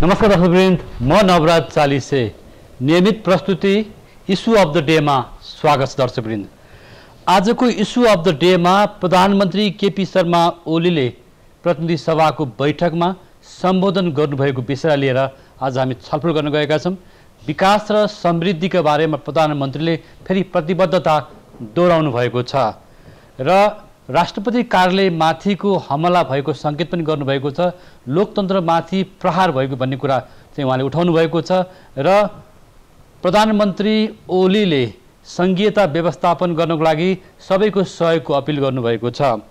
नमस्कार दर्शकवृन्द, म नवराज चालिसे नियमित प्रस्तुति इस्यु अफ द डे में स्वागत छ। दर्शकवृन्द, आजको इस्यु अफ द डे में प्रधानमन्त्री केपी शर्मा ओलीले प्रतिनिधि सभाको बैठकमा सम्बोधन गर्नुभएको विषयलाई लिएर आज हामी छलफल गर्न गएका छौं। विकास र समृद्धिका बारेमा प्रधानमन्त्रीले फेरि प्रतिबद्धता दोहोऱ्याउनु भएको छ र राष्ट्रपति कार्यालयमाथिको हमला भएको संकेत पनि गर्नुभएको छ। लोकतन्त्रमाथि प्रहार भएको भन्ने कुरा चाहिँ उहाँले उठाउनु भएको छ र प्रधानमन्त्री ओलीले संघीयता व्यवस्थापन गर्नको लागि सबैको सहयोगको अपील गर्नुभएको छ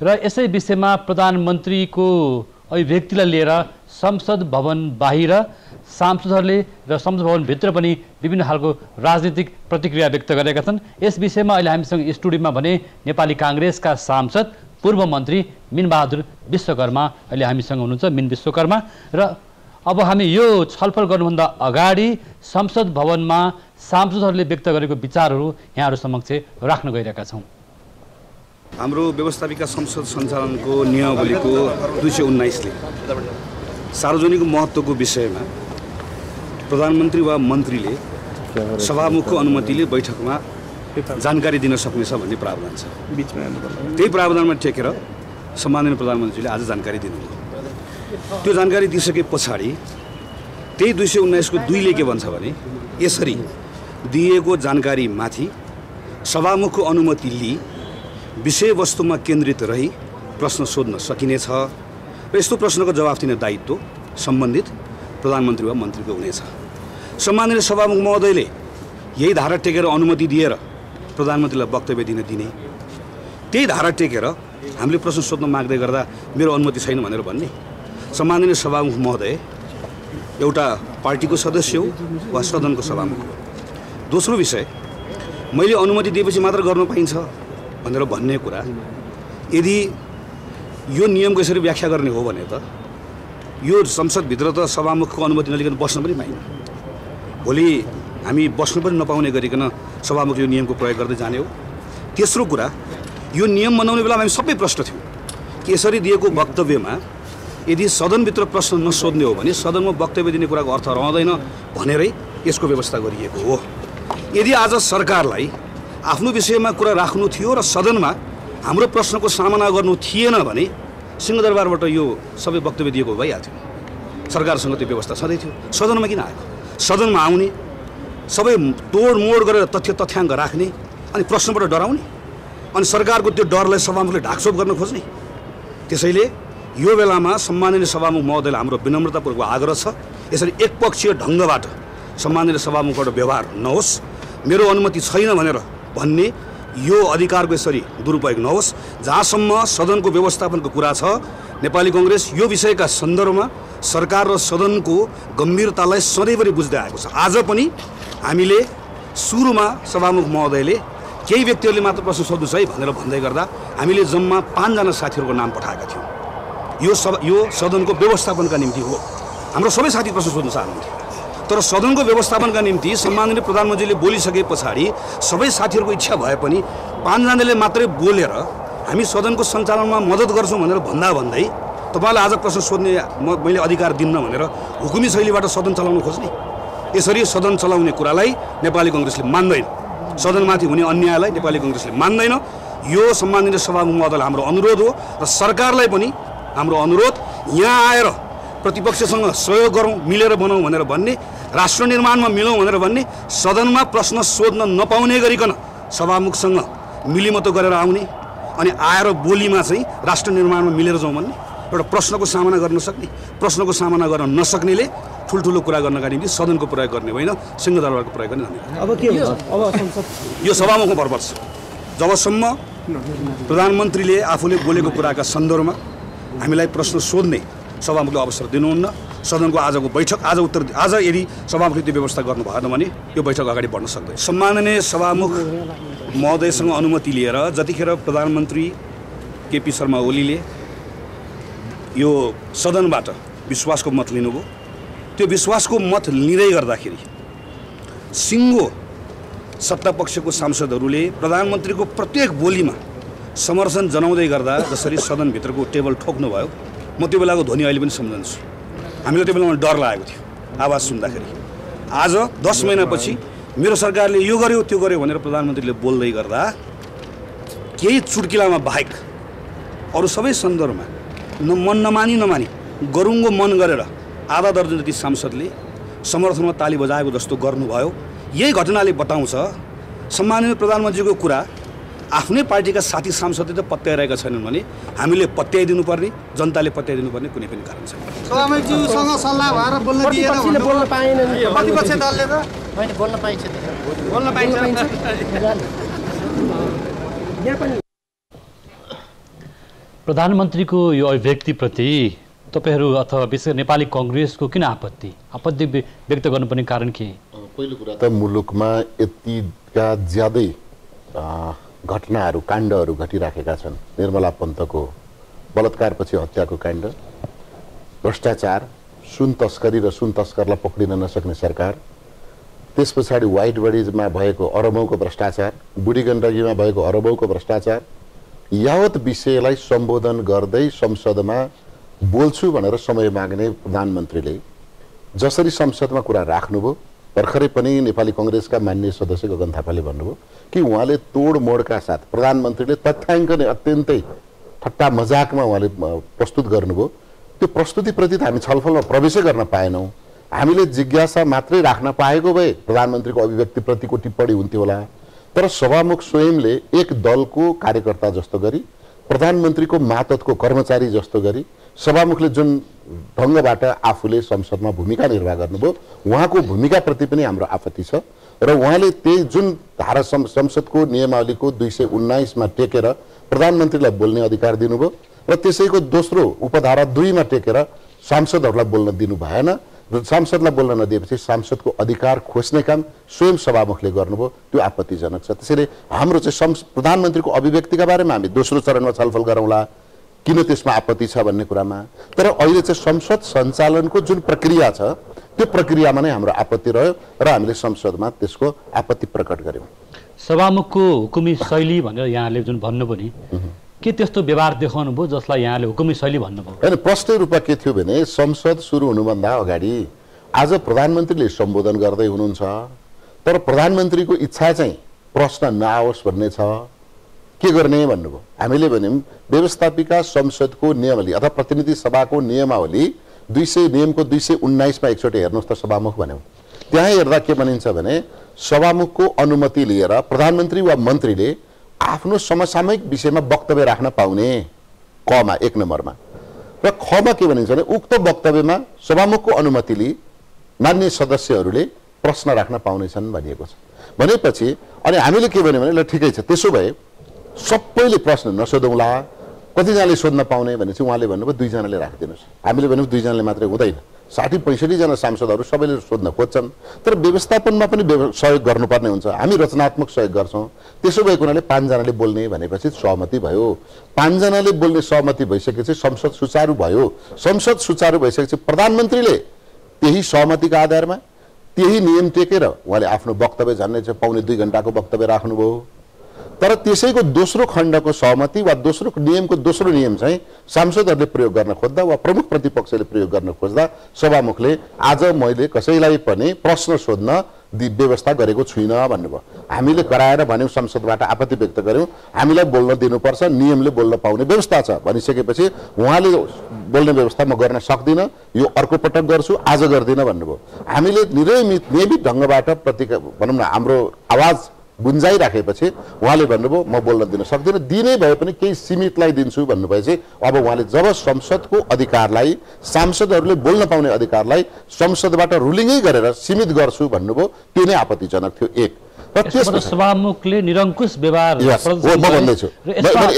र यसै विषयमा प्रधानमन्त्रीको अभिव्यक्तिलाई लिएर संसद भवन बाहिर सांसदहरूले र संसद भवन भित्र पनि विभिन्न खालको राजनीतिक प्रतिक्रिया व्यक्त गरेका छन्। यस विषयमा अहिले हामीसँग स्टुडियोमा भने नेपाली कांग्रेसका सांसद पूर्व मन्त्री मिनबहादुर विश्वकर्मा अहिले हामीसँग हुनुहुन्छ। मिन विश्वकर्मा र अब हामी यो छलफल गर्नुभन्दा अगाडि संसद भवनमा सांसदहरूले व्यक्त गरेको विचारहरू यहाँहरू समक्ष राख्न गइरहेका छौं। हाम्रो व्यवस्थापिका संसद सञ्चालनको नियमावलीको 219 ले सार्वजनिक महत्त्वको विषयमा प्रधानमन्त्री वा मन्त्रीले सभामुखको अनुमतिले बैठकमा जानकारी दिन सक्नेछ भन्ने प्रावधान छ। त्यही प्रावधानमा टेकेर सम्माननीय प्रधानमन्त्रीले आज जानकारी दिनुभयो। त्यो जानकारी दिइसके पछाडि त्यही 219 को 2 ले के भन्छ भने यसरी दिएको जानकारी माथि सभामुखको अनुमति लिई विषयवस्तुमा केन्द्रित रही प्रश्न सोध्न सकिनेछ र यस्तो प्रश्नको जवाफ दिने दायित्व सम्बन्धित प्रधानमन्त्री वा मन्त्रीको हुनेछ। सम्माननीय सभामुख महोदयले यही धारा टेकेर अनुमति दिएर प्रधानमन्त्रीलाई वक्तव्य दिने त्यही धारा टेकेर हामीले प्रश्न सोध्न माग्दै गर्दा मेरो अनुमति छैन भनेर भन्ने। सम्माननीय सभामुख महोदय एउटा पार्टीको सदस्य हो वा सदनको सभामुख हो। दोस्रो विषय, मैले अनुमति दिएपछि मात्र गर्न पाइन्छ भनेर भन्ने कुरा यदि यो नियमको यसरी व्याख्या गर्ने हो भने त यो संसदभित्र त सभामुखको अनुमति नलिकन बस्न पनि पाइन्न। भोलि हामी बस्न पनि नपाउने गरिकन सभामुख यो नियमको प्रयोग गर्दै जाने हो। तेस्रो कुरा, यो नियम बनाउने बेला हामी सबै प्रश्न थियौँ कि यसरी दिएको वक्तव्यमा यदि सदनभित्र प्रश्न नसोध्ने हो भने सदनमा वक्तव्य दिने कुराको अर्थ रहँदैन भनेरै यसको व्यवस्था गरिएको हो। यदि आज सरकारलाई आफ्नो विषयमा कुरा राख्नु थियो र सदनमा हाम्रो प्रश्नको सामना गर्नु थिएन भने सिंहदरबारबाट यो सबै वक्तव्य दिएको भइहाल्थ्यो। सरकारसँग त्यो व्यवस्था छँदै थियो। सदनमा किन आएको? सदनमा आउने, सबै तोडमोड गरेर तथ्याङ्क राख्ने अनि प्रश्नबाट डराउने अनि सरकारको त्यो डरलाई सभामुखले ढाकछोप गर्न खोज्ने। त्यसैले यो बेलामा सम्माननीय सभामुख महोदयलाई हाम्रो विनम्रतापूर्वक आग्रह छ, यसरी एकपक्षीय ढङ्गबाट सम्माननीय सभामुखबाट व्यवहार नहोस्। मेरो अनुमति छैन भनेर भन्ने यो अधिकारको यसरी दुरुपयोग नहोस्। जहाँसम्म सदनको व्यवस्थापनको कुरा छ, नेपाली कांग्रेस यो विषयका सन्दर्भमा सरकार र सदनको गम्भीरतालाई सधैँभरि बुझ्दै आएको छ। आज पनि हामीले सुरुमा सभामुख महोदयले केही व्यक्तिहरूले मात्र प्रश्न सोध्नुहोस् है भनेर भन्दै गर्दा हामीले जम्मा 5 जना साथीहरूको नाम पठाएका थियौँ। यो सदनको व्यवस्थापनका निम्ति हो। हाम्रो सबै साथी प्रश्न सोध्न चाहनुहुन्थ्यो, तर सदनको व्यवस्थापनका निम्ति सम्माननीय प्रधानमन्त्रीले बोलिसके पछाडि सबै साथीहरूको इच्छा भए पनि 5 जनाले मात्रै बोलेर हामी सदनको सञ्चालनमा मद्दत गर्छौँ भनेर भन्दै तपाईलाई आज प्रश्न सोध्ने मैले अधिकार दिन्न भनेर हुकुमी शैलीबाट सदन चलाउन खोज्ने। यसरी सदन चलाउने कुरालाई नेपाली कांग्रेसले मान्दैन। सदनमाथि हुने अन्यायलाई नेपाली कांग्रेसले मान्दैन। यो सम्माननीय सभामुख महोदयलाई हाम्रो अनुरोध हो र सरकारलाई पनि हाम्रो अनुरोध, यहाँ आएर प्रतिपक्षसँग सहयोग गरौँ, मिलेर बनाऊँ भनेर भन्ने, राष्ट्र निर्माणमा मिलौँ भनेर भन्ने, सदनमा प्रश्न सोध्न नपाउने गरिकन सभामुखसँग मिलिमतो गरेर आउने अनि आएर बोलीमा चाहिँ राष्ट्र निर्माणमा मिलेर जाउँ भन्ने। एउटा प्रश्नको सामना गर्न सक्ने, प्रश्नको सामना गर्न नसक्नेले ठुल्ठुलो कुरा गर्नका निम्ति सदनको प्रयोग गर्ने होइन, सिंहदरबारको प्रयोग गर्ने। अब के हुन्छ? अब संसद यो सभामुखमा भर पर्छ। जबसम्म प्रधानमन्त्रीले आफूले बोलेको कुराका सन्दर्भमा हामीलाई प्रश्न सोध्ने सभामुखले अवसर दिनुहुन्न। सदनको आजको बैठक आज यदि सभामुखले त्यो व्यवस्था गर्नु भएन भने यो बैठक अगाडि बढ्न सक्दैन। सम्माननीय सभामुख महोदयसँग अनुमति लिएर जतिखेर प्रधानमन्त्री केपी शर्मा ओलीले यो सदनबाट विश्वासको मत लिनुभयो, त्यो विश्वासको मत लिँदै गर्दाखेरि सिङ्गो सत्तापक्षको सांसदहरूले प्रधानमन्त्रीको प्रत्येक बोलीमा समर्थन जनाउँदै गर्दा जसरी सदनभित्रको टेबल ठोक्नु भयो, म त्यो बेलाको ध्वनि अहिले पनि सम्झन्छु। हामीलाई त्यो बेलामा डर लागेको थियो आवाज सुन्दाखेरि। आज 10 महिनापछि मेरो सरकारले यो गर्यो त्यो गर्यो भनेर प्रधानमन्त्रीले बोल्दै गर्दा केही चुड्किलामा बाहेक अरू सबै सन्दर्भमा मन नमानी गरुङ्गो मन गरेर आधा दर्जन जति सांसदले समर्थनमा ताली बजाएको जस्तो गर्नुभयो। यही घटनाले बताउँछ सम्माननीय प्रधानमन्त्रीको कुरा आफ्नै पार्टीका साथी सांसदले त पत्याइरहेका छैनन् भने हामीले पत्याइदिनु पर्ने, जनताले पत्याइदिनु पर्ने कुनै पनि कारण छैन। सभामुखज्यूसँग सल्लाह भएर बोल्न दिएन, बोल्न पाएनन्। प्रतिपक्ष दलले त होइन बोल्न पाइन्छ, बोल्न पाइन्छ। यहाँ पनि प्रधानमन्त्रीको यो अभिव्यक्तिप्रति तपाईहरू अथवा विशेष नेपाली कङ्ग्रेसको किन आपत्ति व्यक्त गर्नुपर्ने कारण के? पहिलो कुरा त मुलुकमा यतिका ज्यादै घटनाहरू काण्डहरू घटिराखेका छन्। निर्मला पन्तको बलात्कारपछि हत्याको काण्ड, भ्रष्टाचार, सुन तस्करी र सुन तस्करलाई पक्रिन नसक्ने सरकार, त्यस पछाडि व्हाइट बडीजमा भएको अरबौँको भ्रष्टाचार, बुढी गण्डकीमा भएको अरबौँको भ्रष्टाचार, यावत विषयलाई सम्बोधन गर्दै संसदमा बोल्छु भनेर समय माग्ने प्रधानमन्त्रीले जसरी संसदमा कुरा राख्नुभयो, भर्खरै पनि नेपाली कङ्ग्रेसका माननीय सदस्य गगन थापाले भन्नुभयो कि उहाँले तोडमोडका साथ प्रधानमन्त्रीले तथ्याङ्क नै अत्यन्तै ठट्टा मजाकमा उहाँले प्रस्तुत गर्नुभयो। त्यो प्रस्तुतिप्रति त हामी छलफलमा प्रवेशै गर्न पाएनौँ। हामीले जिज्ञासा मात्रै राख्न पाएको भए प्रधानमन्त्रीको अभिव्यक्तिप्रतिको टिप्पणी हुन्थ्यो होला। तर सभामुख स्वयंले एक दलको कार्यकर्ता जस्तो गरी, प्रधानमन्त्रीको मातहतको कर्मचारी जस्तो गरी सभामुखले जुन ढङ्गबाट आफूले संसदमा भूमिका निर्वाह गर्नुभयो, उहाँको भूमिकाप्रति पनि हाम्रो आपत्ति छ। र उहाँले त्यही जुन धारा संसदको नियमावलीको 219 मा टेकेर प्रधानमन्त्रीलाई बोल्ने अधिकार दिनुभयो र त्यसैको दोस्रो उपधारा 2 मा टेकेर सांसदहरूलाई बोल्न दिनु भएन। र सांसदलाई बोल्न नदिएपछि सांसदको अधिकार खोज्ने काम स्वयं सभामुखले गर्नुभयो, त्यो आपत्तिजनक छ। त्यसैले हाम्रो चाहिँ प्रधानमन्त्रीको अभिव्यक्तिका बारेमा हामी दोस्रो चरणमा छलफल गरौँला किन त्यसमा आपत्ति छ भन्ने कुरामा। तर अहिले चाहिँ संसद सञ्चालनको जुन प्रक्रिया छ त्यो प्रक्रियामा नै हाम्रो आपत्ति रह्यो र हामीले संसदमा त्यसको आपत्ति प्रकट गर्यौँ। सभामुखको हुकुमी शैली भनेर यहाँले जुन भन्नुभयो नि, के त्यस्तो व्यवहार देखाउनु भयो जसलाई यहाँले हुकुमी शैली भन्नुभयो? होइन, प्रश्न रूपमा के थियो भने संसद सुरु हुनुभन्दा अगाडि आज प्रधानमन्त्रीले सम्बोधन गर्दै हुनुहुन्छ, तर प्रधानमन्त्रीको इच्छा चाहिँ प्रश्न नआओस् भन्ने छ। के गर्ने भन्नुभयो? हामीले भन्यौँ व्यवस्थापिका संसदको नियमावली अथवा प्रतिनिधि सभाको नियमावली नियमको 219 मा एकचोटि हेर्नुहोस् त सभामुख भन्यौँ। त्यहाँ हेर्दा के भनिन्छ भने सभामुखको अनुमति लिएर प्रधानमन्त्री वा मन्त्रीले आफ्नो समसामयिक विषयमा वक्तव्य राख्न पाउने, कमा 1 नम्बरमा। र खमा के भनिन्छ भने उक्त वक्तव्यमा सभामुखको अनुमति लिई मान्य सदस्यहरूले प्रश्न राख्न पाउनेछन् भनिएको छ। भनेपछि अनि हामीले के भन्यौँ भने ल ठिकै छ, त्यसो भए सबैले प्रश्न नसोधौँला, कतिजनाले सोध्न पाउने भनेपछि उहाँले भन्नुभयो 2 जनाले राखिदिनुहोस्। हामीले भन्यौँ 2 जनाले मात्रै हुँदैन, 60-65 जना सांसदहरू सबैले सोध्न खोज्छन्, तर व्यवस्थापनमा पनि सहयोग गर्नुपर्ने हुन्छ। हामी रचनात्मक सहयोग गर्छौँ। त्यसो भएको हुनाले 5 जनाले बोल्ने भनेपछि सहमति भयो। 5 जनाले बोल्ने सहमति भइसकेपछि संसद सुचारू भयो। संसद सुचारू भइसकेपछि प्रधानमन्त्रीले त्यही सहमतिका आधारमा त्यही नियम टेकेर उहाँले आफ्नो वक्तव्य झन्डै चाहिँ पौने 2 घण्टाको वक्तव्य राख्नुभयो। तर त्यसैको दोस्रो खण्डको सहमति वा दोस्रो नियमको दोस्रो नियम चाहिँ सांसदहरूले प्रयोग गर्न खोज्दा वा प्रमुख प्रतिपक्षले प्रयोग गर्न खोज्दा सभामुखले आज मैले कसैलाई पनि प्रश्न सोध्न व्यवस्था गरेको छुइनँ भन्नुभयो। हामीले कराएर भन्यौँ, संसदबाट आपत्ति व्यक्त गर्यौँ, हामीलाई बोल्न दिनुपर्छ, नियमले बोल्न पाउने व्यवस्था छ भनिसकेपछि उहाँले बोल्ने व्यवस्था म गर्न सक्दिनँ, यो अर्को पटक गर्छु, आज गर्दिनँ भन्नुभयो। हामीले नियमित ढङ्गबाट भनौँ न हाम्रो आवाज गुन्जाइराखेपछि उहाँले भन्नुभयो म बोल्न दिन सक्दिनँ, दिनै भए पनि केही सीमितलाई दिन्छु भन्नुभएपछि अब उहाँले जब संसदको अधिकारलाई, सांसदहरूले बोल्न पाउने अधिकारलाई संसदबाट रुलिङै गरेर सीमित गर्छु भन्नुभयो, त्यो नै आपत्तिजनक थियो। एक र त्यसमा सभामुखले निरङ्कुश व्यवहार म भन्दैछु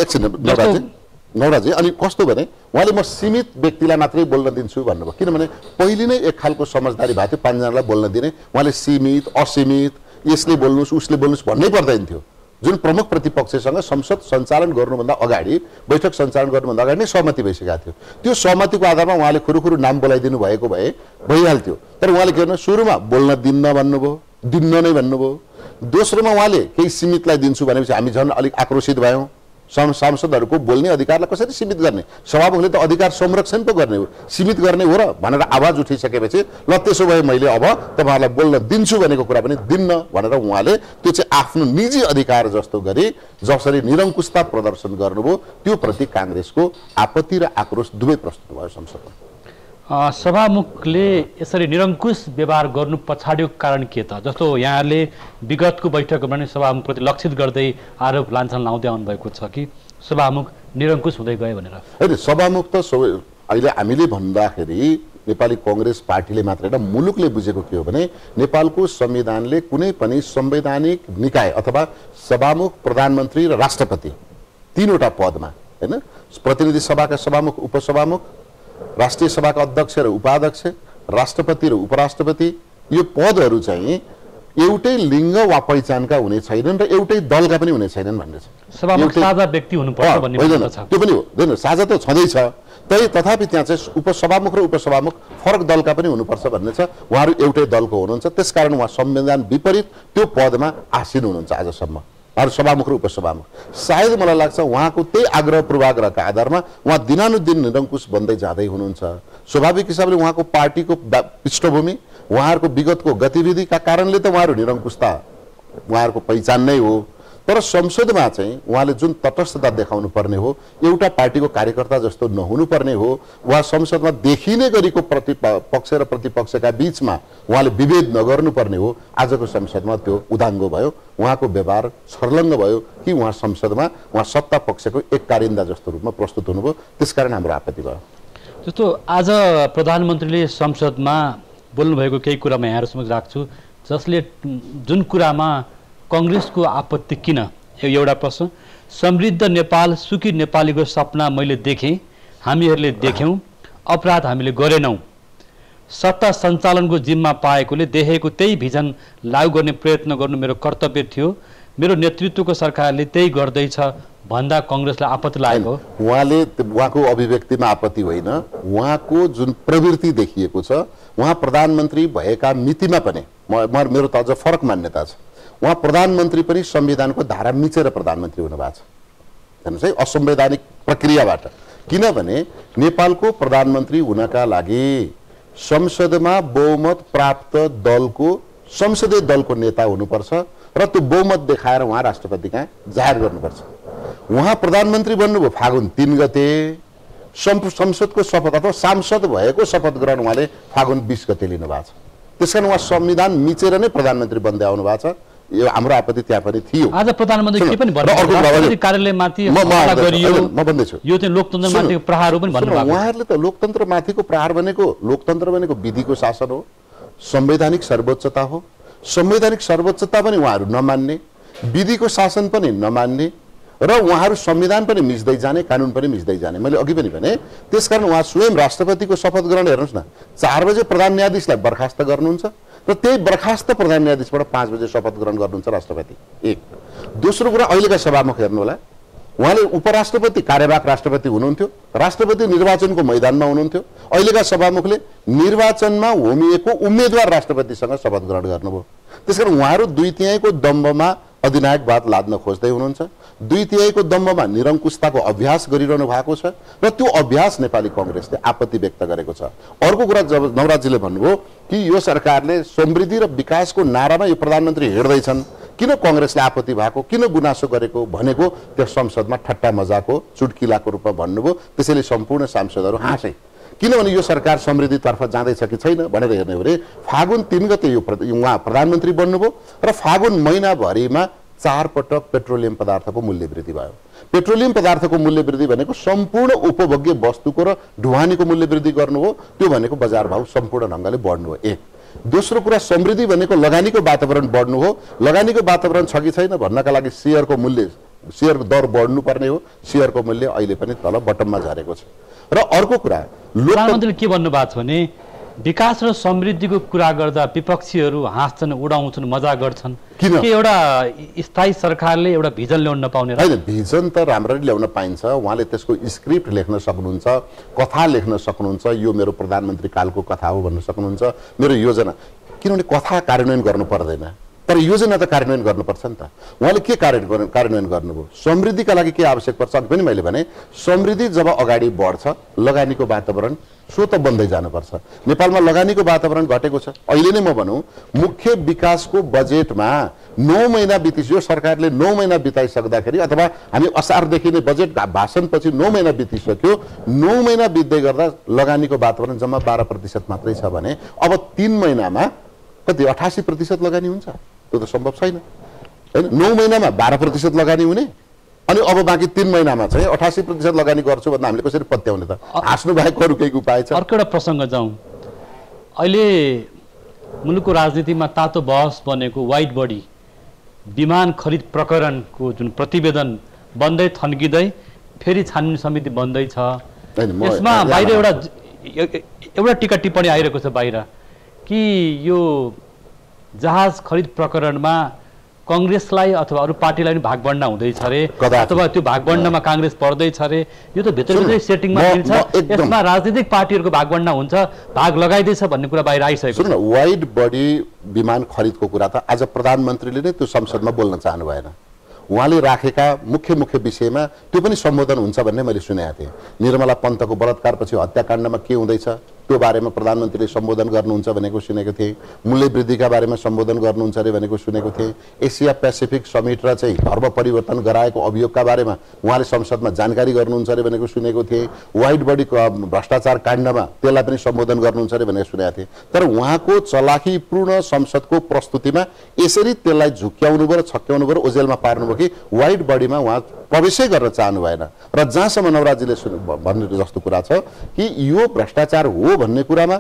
एकछिन नौराजी। अनि कस्तो भने उहाँले म सीमित व्यक्तिलाई मात्रै बोल्न दिन्छु भन्नुभयो, किनभने पहिले नै एक खालको समझदारी भएको थियो 5 जनालाई बोल्न दिने। उहाँले सीमित असीमित यसले बोल्नुस् उसले बोल्नुस् भन्नै पर्दैन थियो। जुन प्रमुख प्रतिपक्षसँग संसद सञ्चालन गर्नुभन्दा अगाडि, बैठक सञ्चालन गर्नुभन्दा अगाडि नै सहमति भइसकेको थियो। त्यो सहमतिको आधारमा उहाँले खुरुखुरु नाम बोलाइदिनु भएको भए भइहाल्थ्यो। तर उहाँले के भन्नु, सुरुमा बोल्न दिन्न भन्नुभयो, दिन्न नै भन्नुभयो। दोस्रोमा उहाँले केही सीमितलाई दिन्छु भनेपछि हामी झन् अलिक आक्रोशित भयौँ। सांसदहरूको बोल्ने अधिकारलाई कसरी सीमित गर्ने? सभामुखले त अधिकार संरक्षण पो गर्ने हो, सीमित गर्ने हो र भनेर आवाज उठिसकेपछि ल त्यसो भए मैले अब तपाईँहरूलाई बोल्न दिन्छु भनेको कुरा पनि दिन्न भनेर उहाँले त्यो चाहिँ आफ्नो निजी अधिकार जस्तो गरी जसरी निरङ्कुशता प्रदर्शन गर्नुभयो त्यो प्रति काङ्ग्रेसको आपत्ति र आक्रोश दुवै प्रस्तुत भयो संसदमा। सभामुखले यसरी निरङ्कुश व्यवहार गर्नु पछाडिको कारण के त? जस्तो यहाँले विगतको बैठकमा पनि सभामुखप्रति लक्षित गर्दै आरोप लान्छन लाउँदै आउनुभएको छ कि सभामुख निरङ्कुश हुँदै गयो भनेर। होइन, सभामुख त अहिले हामीले भन्दाखेरि नेपाली कांग्रेस पार्टीले मात्र होइन मुलुकले बुझेको के हो भने नेपालको संविधानले कुनै पनि संवैधानिक निकाय अथवा सभामुख, प्रधानमन्त्री र राष्ट्रपति तीनवटा पदमा हैन, प्रतिनिधि सभाका सभामुख, उपसभामुख, राष्ट्रिय सभाका अध्यक्ष र उपाध्यक्ष, राष्ट्रपति र उपराष्ट्रपति, यो पदहरू चाहिँ एउटै लिङ्ग वा पहिचानका हुने छैनन् र एउटै दलका पनि हुने छैनन् भन्ने छ। सभामुख साझा व्यक्ति हुनुपर्छ भन्ने मान्यता छ। त्यो पनि हो, हैन, साझा त छँदैछ, तथापि त्यहाँ चाहिँ उपसभामुख र उपसभामुख फरक दलका पनि हुनुपर्छ भन्ने छ। उहाँहरू एउटै दलको हुनुहुन्छ, त्यसकारण उहाँ संविधान विपरीत त्यो पदमा आसीन हुनुहुन्छ आजसम्म, अरू सभामुख र उपसभामुख। सायद मलाई लाग्छ उहाँको त्यही आग्रह पूर्वाग्रहका आधारमा उहाँ दिनानुदिन निरङ्कुश बन्दै जाँदै हुनुहुन्छ। स्वाभाविक हिसाबले उहाँको पार्टीको पृष्ठभूमि, उहाँहरूको विगतको गतिविधिका कारणले त उहाँहरू निरङ्कुशता उहाँहरूको पहिचान नै हो। तर संसदमा चाहिँ उहाँले जुन तटस्थता देखाउनु पर्ने हो, एउटा पार्टीको कार्यकर्ता जस्तो नहुनु पर्ने हो, उहाँ संसदमा देखिने गरीको पक्ष र प्रतिपक्षका बीचमा उहाँले विभेद नगर्नु पर्ने हो। आजको संसदमा त्यो उदाङ्गो भयो, उहाँको व्यवहार छर्लङ्ग भयो कि उहाँ संसदमा उहाँ सत्ता पक्षको एक कारिन्दा जस्तो रूपमा प्रस्तुत हुनुभयो, त्यसकारण हाम्रो आपत्ति भयो। जस्तो आज प्रधानमन्त्रीले संसदमा बोल्नुभएको केही कुरा म यहाँहरू समक्ष राख्छु, जसले जुन कुरामा कांग्रेसको आपत्ति किन, एउटा प्रश्न, समृद्ध नेपाल सुखी नेपालीको सपना मैले देखेँ, हामीहरूले देख्यौँ, अपराध हामीले गरेनौँ, सत्ता सञ्चालनको जिम्मा पाएकोले देखेको त्यही भिजन लागू गर्ने प्रयत्न गर्नु मेरो कर्तव्य थियो, मेरो नेतृत्वको सरकारले त्यही गर्दैछ भन्दा कांग्रेसलाई आपत्ति लागेको। उहाँले उहाँको अभिव्यक्तिमा आपत्ति होइन, उहाँको जुन प्रवृत्ति देखिएको छ, उहाँ प्रधानमन्त्री भएका मितिमा पनि मेरो त अझ फरक मान्यता छ। उहाँ प्रधानमन्त्री पनि संविधानको धारा मिचेर प्रधानमन्त्री हुनुभएको छ, हेर्नुहोस् है, असंवैधानिक प्रक्रियाबाट। किनभने नेपालको प्रधानमन्त्री हुनका लागि संसदमा बहुमत प्राप्त दलको संसदीय दलको नेता हुनुपर्छ र त्यो बहुमत देखाएर उहाँ राष्ट्रपति कहाँ जाहेर गर्नुपर्छ। उहाँ प्रधानमन्त्री बन्नुभयो फागुन 3 गते, संसदको शपथ अथवा सांसद भएको शपथ ग्रहण उहाँले फागुन 20 गते लिनुभएको छ। त्यसकारण उहाँ संविधान मिचेर नै प्रधानमन्त्री बन्दै आउनु भएको छ। यो हाम्रो आपत्ति त्यहाँ पनि थियो। आज प्रधानमन्त्री के पनि भन्नु, कार्यालयमाथि हमला गरियो, म भन्दैछु यो चाहिँ लोकतन्त्रमाथिको प्रहार हो पनि भन्नुभएको। उहाँहरूले त लोकतन्त्रमाथिको प्रहार भनेको, लोकतन्त्र भनेको विधिको शासन हो, संवैधानिक सर्वोच्चता हो। संवैधानिक सर्वोच्चता पनि उहाँहरू नमान्ने, विधिको शासन पनि नमान्ने र उहाँहरू संविधान पनि मिच्दै जाने, कानुन पनि मिच्दै जाने। मैले अघि पनि भने त्यसकारण उहाँ स्वयं राष्ट्रपतिको शपथ ग्रहण हेर्नुहोस् न, 4 बजे प्रधान न्यायाधीशलाई बर्खास्त गर्नुहुन्छ र त्यही बर्खास्त प्रधान न्यायाधीशबाट 5 बजे शपथ ग्रहण गर्नुहुन्छ राष्ट्रपति। एक दोस्रो कुरा, अहिलेका सभामुख हेर्नु होला, उहाँले उपराष्ट्रपति कार्यवाहक राष्ट्रपति हुनुहुन्थ्यो, राष्ट्रपति निर्वाचनको मैदानमा हुनुहुन्थ्यो। अहिलेका सभामुखले निर्वाचनमा होमिएको उम्मेदवार राष्ट्रपतिसँग शपथ ग्रहण गर्नुभयो। त्यसकारण उहाँहरू 2/3 दम्बमा अधिनायकवाद लाद्न खोज्दै हुनुहुन्छ, 2/3 दम्बमा निरङ्कुशताको अभ्यास गरिरहनु भएको छ र त्यो अभ्यास नेपाली कांग्रेसले आपत्ति व्यक्त गरेको छ। अर्को कुरा, जब नवराजजीले भन्नुभयो कि यो सरकारले समृद्धि र विकासको नारामा यो प्रधानमन्त्री हिँड्दैछन्, किन कांग्रेसले आपत्ति भएको, किन गुनासो गरेको भनेको त्यो संसदमा ठट्टा मजाको चुटकिलाको रूपमा भन्नुभयो। त्यसैले सम्पूर्ण सांसदहरू हाँसे, किनभने यो सरकार समृद्धितर्फ जाँदैछ कि छैन भनेर हेर्ने हो भने फागुन 3 गते उहाँ प्रधानमन्त्री बन्नुभयो र फागुन महिनाभरिमा 4 पटक पेट्रोलियम पदार्थको मूल्य वृद्धि भयो। पेट्रोलियम पदार्थको मूल्य वृद्धि भनेको सम्पूर्ण उपभोग्य वस्तुको र ढुवानीको मूल्य वृद्धि गर्नु हो, त्यो भनेको बजार भाव सम्पूर्ण ढङ्गले बढ्नु हो। एक दोस्रो कुरा, समृद्धि भनेको लगानीको वातावरण बढ्नु हो। लगानीको वातावरण छ कि छैन भन्नका लागि शेयरको मूल्य, शेयर दर बढ्नुपर्ने हो। शेयरको मूल्य अहिले पनि तल बटममा झरेको छ। र अर्को कुरा, प्रधानमन्त्रीले के भन्नुभएको छ भने विकास र समृद्धिको कुरा गर्दा विपक्षीहरू हाँस्छन्, उडाउँछन्, मजा गर्छन्। के एउटा स्थायी सरकारले एउटा भिजन ल्याउन नपाउने? होइन, भिजन त राम्ररी ल्याउन पाइन्छ। उहाँले त्यसको स्क्रिप्ट लेख्न सक्नुहुन्छ, कथा लेख्न सक्नुहुन्छ, यो मेरो प्रधानमन्त्री कालको कथा हो भन्न सक्नुहुन्छ, मेरो योजना। किनभने कथा कार्यान्वयन गर्नु पर्दैन, तर योजना त कार्यान्वयन गर्नुपर्छ नि त। उहाँले के कार्यान्वयन गर्नुभयो? समृद्धिका लागि के आवश्यक पर्छ? अघि पनि मैले भने समृद्धि जब अगाडि बढ्छ लगानीको वातावरण स्वतः बन्दै जानुपर्छ। नेपालमा लगानीको वातावरण घटेको छ। अहिले नै म भनौँ मुख्य विकासको बजेटमा 9 महिना बितिसक्यो, सरकारले 9 महिना बिताइसक्दाखेरि अथवा हामी असारदेखि नै बजेट भाषणपछि 9 महिना बितिसक्यो, 9 महिना बित्दै गर्दा लगानीको वातावरण जम्मा 12% मात्रै छ भने अब 3 महिनामा कति 88% लगानी हुन्छ? त्यो त सम्भव छैन हैन। 9 महिनामा 12% लगानी हुने अनि अब बाँकी 3 महिनामा चाहिँ 88% लगानी गर्छु भन्दा हामीले कसरी पत्याउने त? हाँस्नु बाहेक अरू केही उपाय छ? अर्को एउटा प्रसङ्ग जाउँ। अहिले मुलुकको राजनीतिमा तातो बहस बनेको वाइड बडी विमान खरिद प्रकरणको जुन प्रतिवेदन बन्दै थन्किँदै फेरि छानबिन समिति बन्दैछ। यसमा बाहिर एउटा टीका टिप्पणी आइरहेको छ बाहिर कि यो जहाज खरिद प्रकरणमा कांग्रेसलाई अथवा अरू पार्टीलाई भाग बढ्न हुँदैछ रे, अथवा त्यो भाग बढ्नमा कांग्रेस पर्दैछ रे। यो त भित्रभित्रै सेटिङमा मिल्छ, यसमा राजनीतिक पार्टीहरूको भाग बढ्न हुन्छ, भाग लगाइदैछ भन्ने कुरा बाहिर आइसकेको छ। वाइड बडी विमान खरिदको कुरा त आज प्रधानमन्त्रीले नै त्यो संसदमा बोल्न चाहनु भएन। उहाँले राखेका मुख्य विषयमा त्यो पनि सम्बोधन हुन्छ भन्ने मैले सुनेको थिएँ। निर्मला पन्तको बलात्कारपछि हत्याकाण्डमा के हुँदैछ त्यो बारेमा प्रधानमन्त्रीले सम्बोधन गर्नुहुन्छ भनेको सुनेको थिएँ। मूल्य वृद्धिका बारेमा सम्बोधन गर्नुहुन्छ अरे भनेको सुनेको थिएँ। एसिया पेसिफिक समिट र चाहिँ धर्म परिवर्तन गराएको अभियोगका बारेमा उहाँले संसदमा जानकारी गर्नुहुन्छ अरे भनेको सुनेको थिएँ। वाइड बडी भ्रष्टाचार काण्डमा त्यसलाई पनि सम्बोधन गर्नुहुन्छ अरे भनेको सुनेको थिएँ। तर उहाँको चलाखीपूर्ण संसदको प्रस्तुतिमा यसरी त्यसलाई झुक्क्याउनु भयो र छक्क्याउनु भयो, ओझेलमा पार्नुभयो कि वाइड बडीमा उहाँ प्रवेशै गर्न चाहनु भएन। र जहाँसम्म नवराजीले भन्ने जस्तो कुरा छ कि यो भ्रष्टाचार हो भन्ने कुरामा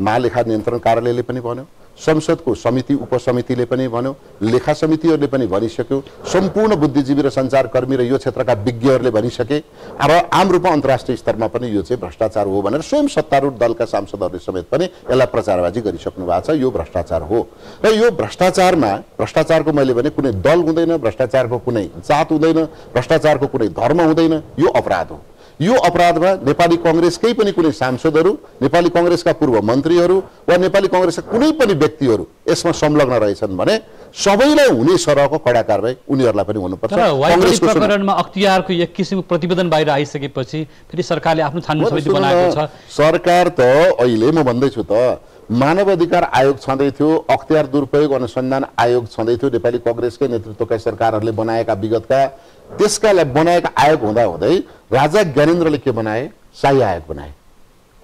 महालेखा नियन्त्रण कार्यालयले पनि भन्यो, संसदको समिति उपसमितिले पनि भन्यो, लेखा समितिहरूले पनि भनिसक्यो, सम्पूर्ण बुद्धिजीवी र सञ्चारकर्मी र यो क्षेत्रका विज्ञहरूले भनिसके। अब आम रूपमा अन्तर्राष्ट्रिय स्तरमा पनि यो चाहिँ भ्रष्टाचार हो भनेर स्वयं सत्तारूढ दलका सांसदहरूले समेत पनि यसलाई प्रचारबाजी गरिसक्नु भएको छ। यो भ्रष्टाचार हो र यो भ्रष्टाचारको मैले भने कुनै दल हुँदैन, भ्रष्टाचारको कुनै जात हुँदैन, भ्रष्टाचारको कुनै धर्म हुँदैन, यो अपराध हो। यो अपराधमा नेपाली कांग्रेसकै पनि कुनै सांसदहरू, नेपाली कांग्रेसका पूर्व मन्त्रीहरू वा नेपाली कांग्रेसका कुनै पनि व्यक्तिहरू यसमा संलग्न रहेछन् भने सबैलाई हुने सरहको कडा कारबाही उनीहरूलाई पनि हुनुपर्छ। कांग्रेसको प्रकरणमा अख्तियारको एक किसिमको प्रतिवेदन बाहिर आइसकेपछि फेरि सरकारले आफ्नो छानबिन समिति बनाएको छ। सरकार त अहिले म भन्दैछु त मानव अधिकार आयोग छँदै थियो, अख्तियार दुरुपयोग अनुसन्धान आयोग छँदै थियो, नेपाली कांग्रेसकै नेतृत्वका सरकारहरूले बनाएका विगतका त्यसका बनाएका आयोग हुँदा हुँदै राजा ज्ञानेन्द्रले के बनाए? शाही आयोग बनाए।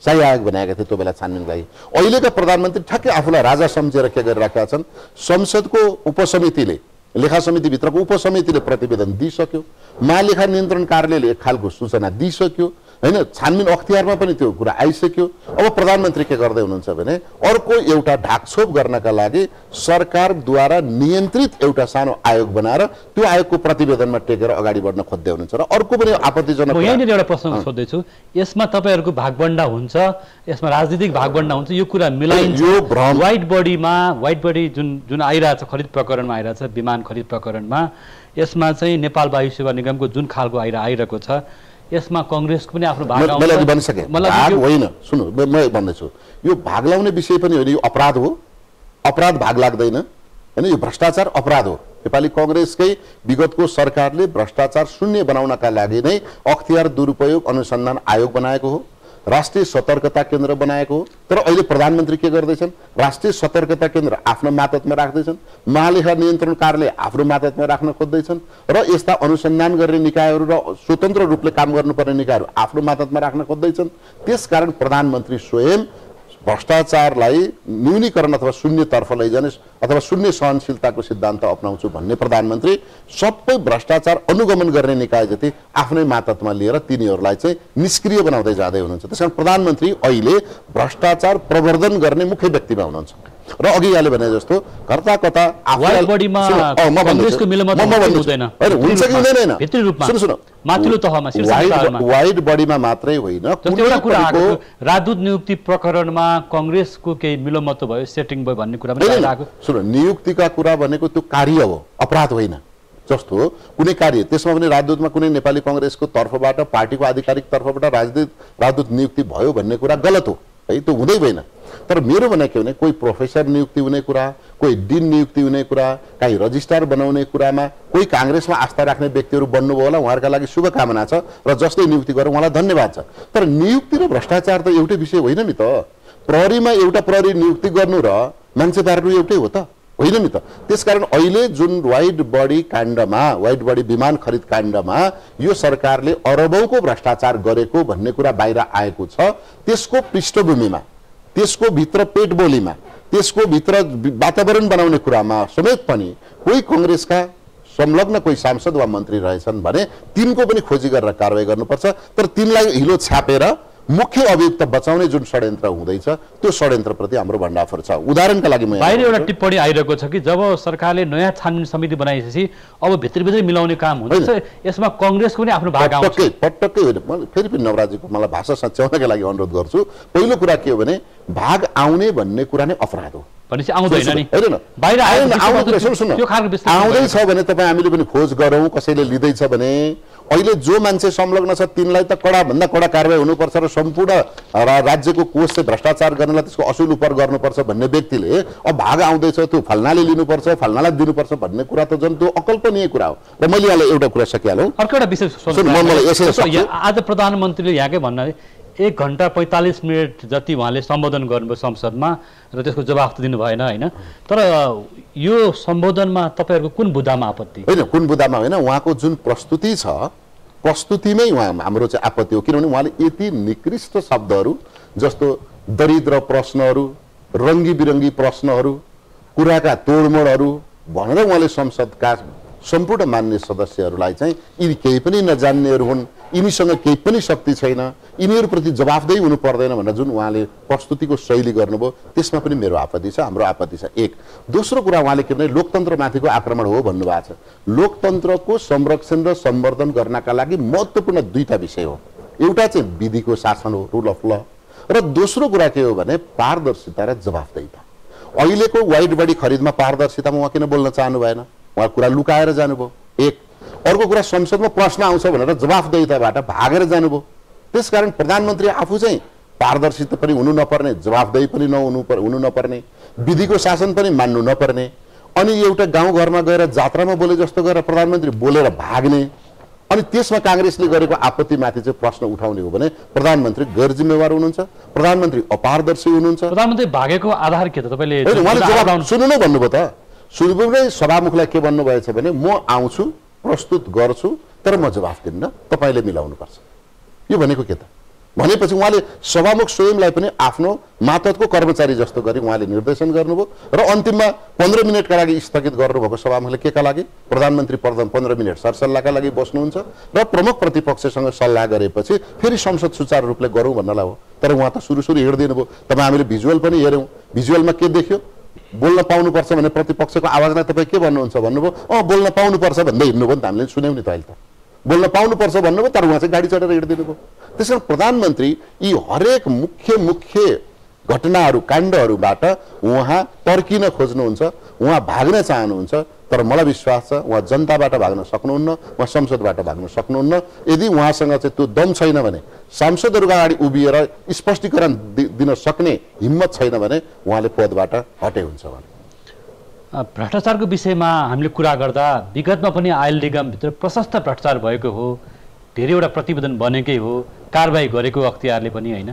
शाही आयोग बनाएका थिए त्यो बेला छानबिनको लागि। अहिलेका प्रधानमन्त्री ठ्याक्कै आफूलाई राजा सम्झेर के गरिराखेका छन्? संसदको उपसमितिले, लेखा समितिभित्रको उपसमितिले प्रतिवेदन दिइसक्यो, महालेखा नियन्त्रण कार्यालयले एक खालको सूचना दिइसक्यो हैन, छानबिन अख्तियारमा पनि त्यो कुरा आइसक्यो। अब प्रधानमन्त्री के गर्दै हुनुहुन्छ भने अर्को एउटा ढाकछोप गर्नका लागि सरकारद्वारा नियन्त्रित एउटा सानो आयोग बनाएर त्यो आयोगको प्रतिवेदनमा टेकेर अगाडि बढ्न खोज्दै हुनुहुन्छ। र अर्को पनि आपत्तिजनक यहाँनिर एउटा प्रश्न सोध्दैछु, यसमा तपाईहरुको भागबण्डा हुन्छ, यसमा राजनीतिक भागबण्डा हुन्छ, यो कुरा मिलाइन्छ? यो भ्रम वाइड बडी जुन आइरहेछ खरिद प्रकरणमा आइरहेछ, विमान खरिद प्रकरणमा, यसमा चाहिँ नेपाल वायु सेवा निगमको जुन खालको आइरहेको छ, यसमा कांग्रेसको पनि आफ्नो भाग आउँछ? मैले भनिसके भाग होइन, सुन्नु म भन्दैछु यो भाग लाउने विषय पनि होइन, यो अपराध हो। अपराध भाग लाग्दैन हैन, यो भ्रष्टाचार अपराध हो। नेपाली कांग्रेसकै विगतको सरकारले भ्रष्टाचार शून्य बनाउनका लागि नै अख्तियार दुरुपयोग अनुसन्धान आयोग बनाएको हो, राष्ट्रिय सतर्कता केन्द्र बनाएको हो। तर अहिले प्रधानमन्त्री के गर्दैछन्? राष्ट्रिय सतर्कता केन्द्र आफ्नो मातहतमा राख्दैछन्, महालेखा नियन्त्रण कार्यालय आफ्नो मातहतमा राख्न खोज्दैछन् र यस्ता अनुसन्धान गर्ने निकायहरू र स्वतन्त्र रूपले काम गर्नुपर्ने निकायहरू आफ्नो मातहतमा राख्न खोज्दैछन्। त्यसकारण प्रधानमन्त्री स्वयं भ्रष्टाचारलाई न्यूनीकरण अथवा शून्यतर्फ लैजाने अथवा शून्य सहनशीलताको सिद्धान्त अपनाउँछु भन्ने प्रधानमन्त्री सबै भ्रष्टाचार अनुगमन गर्ने निकाय जति आफ्नै मातहतमा लिएर तिनीहरूलाई चाहिँ निष्क्रिय बनाउँदै जाँदै हुनुहुन्छ। त्यसकारण प्रधानमन्त्री अहिले भ्रष्टाचार प्रवर्धन गर्ने मुख्य व्यक्तिमा हुनुहुन्छ। र अघि यहाँले भने जस्तो कता कता वाइड बडीमा कांग्रेसको मिलमत हुँदैन, हुन्छ कि हुँदैन? भित्री रूपमा सुन्नु सुन्नु, माथिल्लो तहमा वाइड बडीमा मात्रै होइन, एउटा कुरा आएको राजदूत नियुक्ति प्रकरणमा कांग्रेसको केही मिलमत भयो, सेटिङ भयो भन्ने कुरा पनि आएको। सुन्नु, नियुक्तिका कुरा भनेको त्यो कार्य हो, अपराध होइन। जस्तो कुनै कार्य त्यसमा पनि राजदूतमा कुनै नेपाली कांग्रेसको तर्फबाट पार्टीको आधिकारिक तर्फबाट राजदूत नियुक्ति भयो भन्ने कुरा गलत हो है, त्यो हुँदै होइन। तर मेरो भनाइ के भने कोही प्रोफेसर नियुक्ति हुने कुरा, कोही डिन नियुक्ति हुने कुरा, कहीँ रजिस्ट्रार बनाउने कुरामा कोही काङ्ग्रेसमा आस्था राख्ने व्यक्तिहरू बन्नुभयो होला, उहाँहरूका लागि शुभकामना छ र जसले नियुक्ति गर्यो उहाँलाई धन्यवाद छ। तर नियुक्ति र भ्रष्टाचार त एउटै विषय होइन नि त। प्रहरीमा एउटा प्रहरी नियुक्ति गर्नु र मान्छे पार्नु एउटै हो त, होइन नि त। त्यसकारण अहिले जुन वाइड बडी काण्डमा, वाइड बडी विमान खरिद काण्डमा यो सरकारले अरबौंको भ्रष्टाचार गरेको भन्ने कुरा बाहिर आएको छ, त्यसको पृष्ठभूमिमा, त्यसको भित्र पेटबोलीमा, त्यसको भित्र वातावरण बनाउने कुरामा समेत पनि कोही कांग्रेसका संलग्न कोही सांसद वा मन्त्री रहेछन् भने तिनको पनि खोजी गरेर कारबाही गर्नुपर्छ। तर तिनलाई हिलो छापेर मुख्य अभियुक्त बचाउने जुन षड्यन्त्र हुँदैछ त्यो षड्यन्त्रप्रति हाम्रो भण्डाफोर छ। उदाहरणका लागि म बाहिर एउटा टिप्पणी आइरहेको छ कि जब सरकारले नयाँ छानबिन समिति बनाएपछि अब भित्रभित्रै मिलाउने काम हुँदैछ, यसमा कांग्रेसको पनि आफ्नो भाग आउँछ। पटक्कै होइन। म फेरि पनि नवराजीको मलाई भाषा सच्याउनका लागि अनुरोध गर्छु। पहिलो कुरा के हो भने भाग आउने भन्ने कुरा नै अपराध हो। भनेपछि आउँदैन नि, हैन बाहिर आउँदैछ भने तपाईँ हामीले पनि खोज गरौँ, कसैले लिँदैछ भने अहिले जो मान्छे संलग्न छ तिनलाई त कडा भन्दा कडा कारबाही हुनुपर्छ र सम्पूर्ण राज्यको कोष चाहिँ भ्रष्टाचार गर्नलाई त्यसको असुल उपर गर्नुपर्छ भन्ने व्यक्तिले अब भाग आउँदैछ त्यो फल्नाले लिनुपर्छ, फल्नालाई दिनुपर्छ भन्ने कुरा त जन त्यो अकल्पनीय कुरा हो। र मैले यहाँलाई एउटा कुरा सकिहालौँ। अर्को एउटा विषय आज प्रधानमन्त्रीले यहाँकै भन्न 1 घण्टा 45 मिनट जति उहाँले सम्बोधन गर्नुभयो संसदमा र त्यसको जवाफ त दिनु भएन, होइन? तर यो सम्बोधनमा तपाईँहरूको कुन बुदामा आपत्ति? होइन, कुन बुदामा होइन, उहाँको जुन प्रस्तुति छ प्रस्तुतिमै हाम्रो चाहिँ आपत्ति हो। किनभने उहाँले यति निकृष्ट शब्दहरू जस्तो दरिद्र प्रश्नहरू, रङ्गी बिरङ्गी प्रश्नहरू, कुराका तोडमोडहरू भनेर उहाँले संसदका सम्पूर्ण मान्य सदस्यहरूलाई चाहिँ यिनी केही पनि नजान्नेहरू हुन्, यिनीसँग केही पनि शक्ति छैन, यिनीहरूप्रति जवाफदेही हुनु पर्दैन भनेर जुन उहाँले प्रस्तुतिको शैली गर्नुभयो त्यसमा पनि मेरो आपत्ति छ, हाम्रो आपत्ति छ। एक दोस्रो कुरा उहाँले के भने लोकतन्त्रमाथिको आक्रमण हो भन्नुभएको छ। लोकतन्त्रको संरक्षण र सम्वर्धन गर्नका लागि महत्त्वपूर्ण दुईटा विषय हो। एउटा चाहिँ विधिको शासन हो, रुल अफ ल, र दोस्रो कुरा के हो भने पारदर्शिता र जवाफदेहिता। अहिलेको वाइड बडी खरिदमा पारदर्शितामा उहाँ किन बोल्न चाहनु भएन? उहाँ कुरा लुकाएर जानुभयो। एक अर्को कुरा संसदमा प्रश्न आउँछ भनेर जवाफदेहिताबाट भागेर जानुभयो। त्यसकारण प्रधानमन्त्री आफू चाहिँ पारदर्शिता पनि हुनु नपर्ने, जवाफदेही पनि हुनु नपर्ने, विधिको शासन पनि मान्नु नपर्ने, अनि एउटा गाउँघरमा गएर जात्रामा बोले जस्तो गरेर प्रधानमन्त्री बोलेर भाग्ने, अनि त्यसमा कांग्रेसले गरेको आपत्तिमाथि चाहिँ प्रश्न उठाउने हो भने प्रधानमन्त्री गैर जिम्मेवार हुनुहुन्छ, प्रधानमन्त्री अपारदर्शी हुनुहुन्छ। प्रधानमन्त्री भागेको आधार के त? तपाईँले सुन्नु नै भन्नुभयो त। सुरुमै सभामुखलाई के भन्नुभएछ भने म आउँछु, प्रस्तुत गर्छु, तर म जवाफ दिन्न, तपाईँले मिलाउनुपर्छ। यो भनेको के त? भनेपछि उहाँले सभामुख स्वयंलाई पनि आफ्नो मातहतको कर्मचारी जस्तो गरी उहाँले निर्देशन गर्नुभयो र अन्तिममा 15 मिनटका लागि स्थगित गर्नुभएको सभामुखले केका लागि? प्रधानमन्त्री 15 मिनट सरसल्लाहका लागि बस्नुहुन्छ र प्रमुख प्रतिपक्षसँग सल्लाह गरेपछि फेरि संसद सुचारू रूपले गरौँ भन्नलाई हो। तर उहाँ त सुरु हिँड्दिनु भयो। तपाईँ हामीले भिजुअल पनि हेऱ्यौँ, भिजुअलमा के देख्यो? बोल्न पाउनुपर्छ भने प्रतिपक्षको आवाजलाई तपाईँ के भन्नुहुन्छ भन्नुभयो? बोल्न पाउनुपर्छ भन्दै हिँड्नुभयो नि त, हामीले सुन्यौँ नि त। अहिले त बोल्न पाउनुपर्छ भन्नुभयो, तर उहाँ चाहिँ गाडी चढेर हिँडिदिनु भयो। त्यसकारण प्रधानमन्त्री यी हरेक मुख्य घटनाहरू काण्डहरूबाट उहाँ तर्किन खोज्नुहुन्छ, उहाँ भाग्न चाहनुहुन्छ। तर मलाई विश्वास छ उहाँ जनताबाट भाग्न सक्नुहुन्न, उहाँ संसदबाट भाग्न सक्नुहुन्न। यदि उहाँसँग चाहिँ त्यो दम छैन भने, सांसदहरूका अगाडि उभिएर स्पष्टीकरण दिन सक्ने हिम्मत छैन भने उहाँले पदबाट हटे हुन्छ। भ्रष्टाचारको विषयमा हामीले कुरा गर्दा विगतमा पनि आयल निगमभित्र प्रशस्त भ्रष्टाचार भएको हो, धेरैवटा प्रतिवेदन बनेकै हो, कारबाही गरेको अख्तियारले पनि, होइन?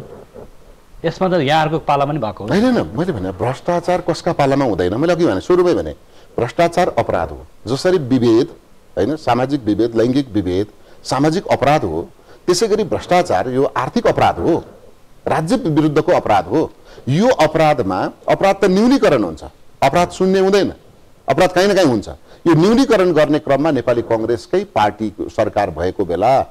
यसमा त यहाँहरूको पालामा पनि भएको हो। होइन, मैले भने भ्रष्टाचार कसका पालामा हुँदैन। मैले अघि भने सुरुमै भने भ्रष्टाचार अपराध हो। जसरी विभेद, होइन, सामाजिक विभेद, लैङ्गिक विभेद सामाजिक अपराध हो, त्यसै गरी भ्रष्टाचार यो आर्थिक अपराध हो, राज्य विरुद्धको अपराध हो। यो अपराधमा अपराध त न्यूनीकरण हुन्छ, अपराध शून्य हुँदैन, अपराध कहीँ न कहीँ हुन्छ। यो न्यूनीकरण गर्ने क्रममा नेपाली कांग्रेसकै पार्टी सरकार भएको बेला,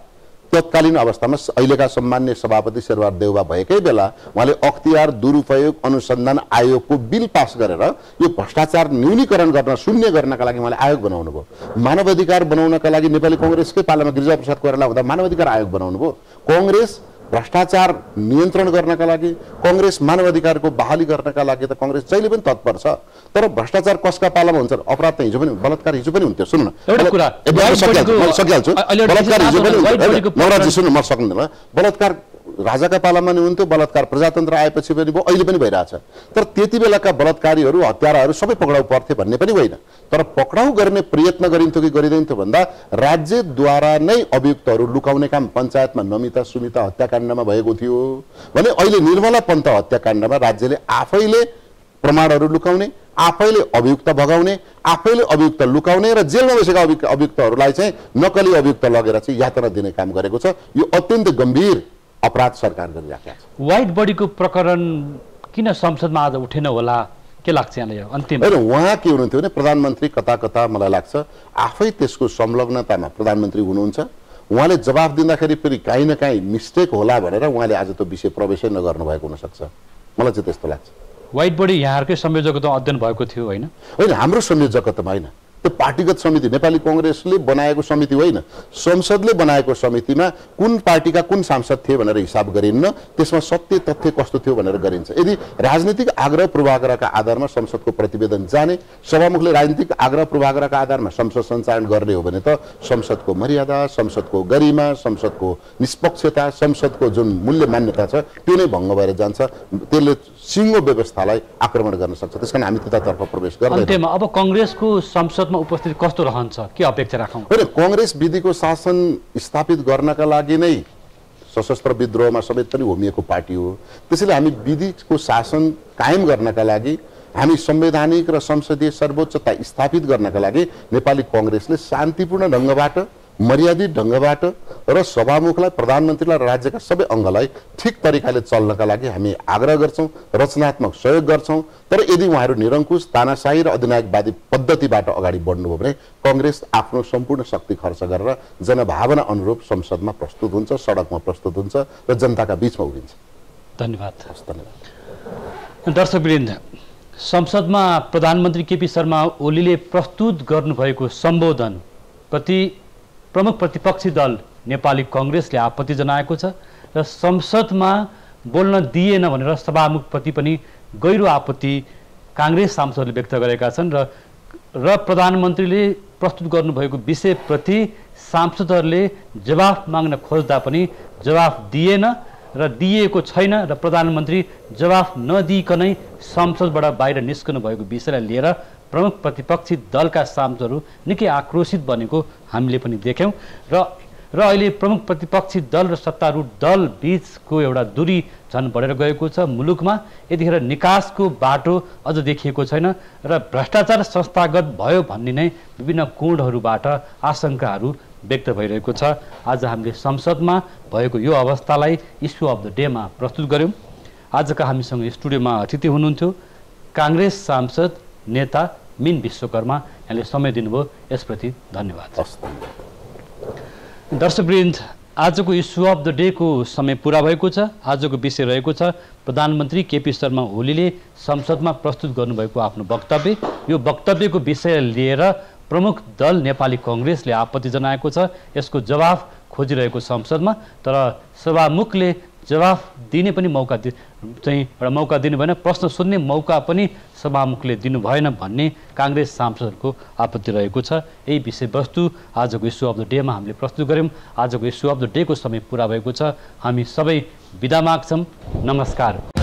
तत्कालीन अवस्थामा अहिलेका सम्मान्य सभापति शेरबहादुर देउवा भएकै बेला उहाँले अख्तियार दुरुपयोग अनुसन्धान आयोगको बिल पास गरेर यो भ्रष्टाचार न्यूनीकरण गर्न, शून्य गर्नका लागि उहाँले आयोग बनाउनु भयो। मानवाधिकार बनाउनका लागि नेपाली कांग्रेसकै पालामा गिरिजाप्रसाद कोइराला हुँदा मानवाधिकार आयोग बनाउनु भयो। कांग्रेस भ्रष्टाचार नियन्त्रण गर्नका लागि, कांग्रेस मानवाधिकारको बहाली गर्नका लागि त कांग्रेस जहिले पनि तत्पर छ। तर भ्रष्टाचार कसका पालामा हुन्छ? अपराध त हिजो पनि, बलात्कार हिजो पनि हुन्थ्यो। सुन्नु न, सकिहाल्छु। बलात्कार हिजो पनि हुन्थ्यो। नवराजी सुन्नु, म सक्दिनँ। बलात्कार राजाका पालामा नि हुन्थ्यो बलात्कार, प्रजातन्त्र आएपछि पनि भयो, अहिले पनि भइरहेछ। तर त्यति बेलाका बलात्कारीहरू हत्याराहरू सबै पक्राउ पर्थे भन्ने पनि होइन। तर पक्राउ गर्ने प्रयत्न गरिन्थ्यो कि गरिँदैनथ्यो भन्दा राज्यद्वारा नै अभियुक्तहरू लुकाउने काम पञ्चायतमा नमिता सुमिता हत्याकाण्डमा भएको थियो भने अहिले निर्मला पन्त हत्याकाण्डमा राज्यले आफैले प्रमाणहरू लुकाउने, आफैले अभियुक्त भगाउने, आफैले अभियुक्त लुकाउने र जेलमा बसेका अभियुक्तहरूलाई चाहिँ नक्कली अभियुक्त लगेर चाहिँ यातना दिने काम गरेको छ। यो अत्यन्त गम्भीर अपराध सरकार गरिरहेको छ। व्हाइट बडीको प्रकरण किन संसदमा आज उठेन होला, के लाग्छ यहाँलाई अन्तिम? होइन, उहाँ के हुनुहुन्थ्यो भने प्रधानमन्त्री कता कता मलाई लाग्छ आफै त्यसको संलग्नतामा प्रधानमन्त्री हुनुहुन्छ। उहाँले जवाफ दिँदाखेरि फेरि काहीँ न काहीँ मिस्टेक होला भनेर उहाँले आज त्यो विषय प्रवेशै नगर्नुभएको हुनसक्छ, मलाई चाहिँ त्यस्तो लाग्छ। व्हाइट बडी यहाँहरूकै संयोजकत्वमा अध्ययन भएको थियो होइन? होइन, हाम्रो संयोजकत्वमा होइन, त्यो पार्टीगत समिति नेपाली कांग्रेसले बनाएको समिति होइन, संसदले बनाएको समितिमा कुन पार्टीका कुन सांसद थिए भनेर हिसाब गरिन्न, त्यसमा सत्य तथ्य कस्तो थियो भनेर गरिन्छ। यदि राजनीतिक आग्रह पूर्वाग्रहका आधारमा संसदको प्रतिवेदन जाने, सभामुखले राजनीतिक आग्रह पूर्वाग्रहका आधारमा संसद सञ्चालन गर्ने हो भने त संसदको मर्यादा, संसदको गरिमा, संसदको निष्पक्षता, संसदको जुन मूल्य मान्यता छ त्यो नै भङ्ग भएर जान्छ। त्यसले सिङ्गो व्यवस्थालाई आक्रमण गर्न सक्छ। त्यसकारण हामी त्यतातर्फ प्रवेश गर्दैनौँ। अन्त्यमा अब कांग्रेसको संसदमा उपस्थिति कस्तो रहन्छ, के अपेक्षा राखौँ? होइन, कांग्रेस विधिको शासन स्थापित गर्नका लागि नै सशस्त्र विद्रोहमा समेत पनि होमिएको पार्टी हो। त्यसैले हामी विधिको शासन कायम गर्नका लागि, हामी संवैधानिक र संसदीय सर्वोच्चता स्थापित गर्नका लागि नेपाली कांग्रेसले शान्तिपूर्ण ढङ्गबाट, मर्यादित ढङ्गबाट र सभामुखलाई, प्रधानमन्त्रीलाई र राज्यका सबै अङ्गलाई ठिक तरिकाले चल्नका लागि हामी आग्रह गर्छौँ, रचनात्मक सहयोग गर्छौँ। तर यदि उहाँहरू निरङ्कुश तानाशाही र अधिनायकवादी पद्धतिबाट अगाडि बढ्नुभयो भने कांग्रेस आफ्नो सम्पूर्ण शक्ति खर्च गरेर जनभावना अनुरूप संसदमा प्रस्तुत हुन्छ, सडकमा प्रस्तुत हुन्छ र जनताका बीचमा उभिन्छ। धन्यवाद। धन्यवाद। दर्शकवृन्द, संसदमा प्रधानमन्त्री केपी शर्मा ओलीले प्रस्तुत गर्नुभएको सम्बोधन प्रति प्रमुख प्रतिपक्षी दल नेपाली कांग्रेसले आपत्ति जनाएको छ र संसदमा बोल्न दिएन भनेर सभामुखप्रति पनि गहिरो आपत्ति कांग्रेस सांसदले व्यक्त गरेका छन् र प्रधानमन्त्रीले प्रस्तुत गर्नुभएको विषयप्रति सांसदहरूले जवाफ माग्न खोज्दा पनि जवाफ दिएन र दिएको छैन र प्रधानमन्त्री जवाफ नदिइकनै संसदबाट बाहिर निस्कनु भएको विषयलाई लिएर प्रमुख प्रतिपक्षी दलका सांसदहरू निकै आक्रोशित बनेको हामीले पनि देख्यौँ र अहिले प्रमुख प्रतिपक्षी दल र सत्तारूढ दल बीचको एउटा दूरी झन् बढेर गएको छ। मुलुकमा यतिखेर निकासको बाटो अझ देखिएको छैन र भ्रष्टाचार संस्थागत भयो भन्ने नै विभिन्न कोणहरूबाट आशंकाहरू व्यक्त भइरहेको छ। आज हामीले संसदमा भएको यो अवस्थालाई इस्यु अफ द डेमा प्रस्तुत गऱ्यौँ। आजका हामीसँग स्टुडियोमा अतिथि हुनुहुन्थ्यो कांग्रेस सांसद नेता मीन विश्वकर्मा, यहाँले समय दिनुभयो, यसप्रति धन्यवाद। दर्शकवृन्द, आजको इस्यु अफ द डे को समय पूरा भएको छ। आजको विषय रहेको छ प्रधानमन्त्री केपी शर्मा ओलीले संसदमा प्रस्तुत गर्नुभएको आफ्नो वक्तव्य। यो वक्तव्यको विषय लिएर प्रमुख दल नेपाली कांग्रेसले आपत्ति जनाएको छ। यसको जवाफ खोजिरहेको संसदमा, तर सभामुखले जवाफ दिने पनि मौका एउटा मौका दिनु भएन, प्रश्न सोध्ने मौका पनि सभामुखले दिनु भएन भन्ने कांग्रेस सांसदहरूको आपत्ति रहेको छ। यही विषयवस्तु आजको इस्यु अफ द डेमा हामीले प्रस्तुत गऱ्यौँ। आजको इस्यु अफ द डे को समय पूरा भएको छ। हामी सबै बिदा माग्छौँ। नमस्कार।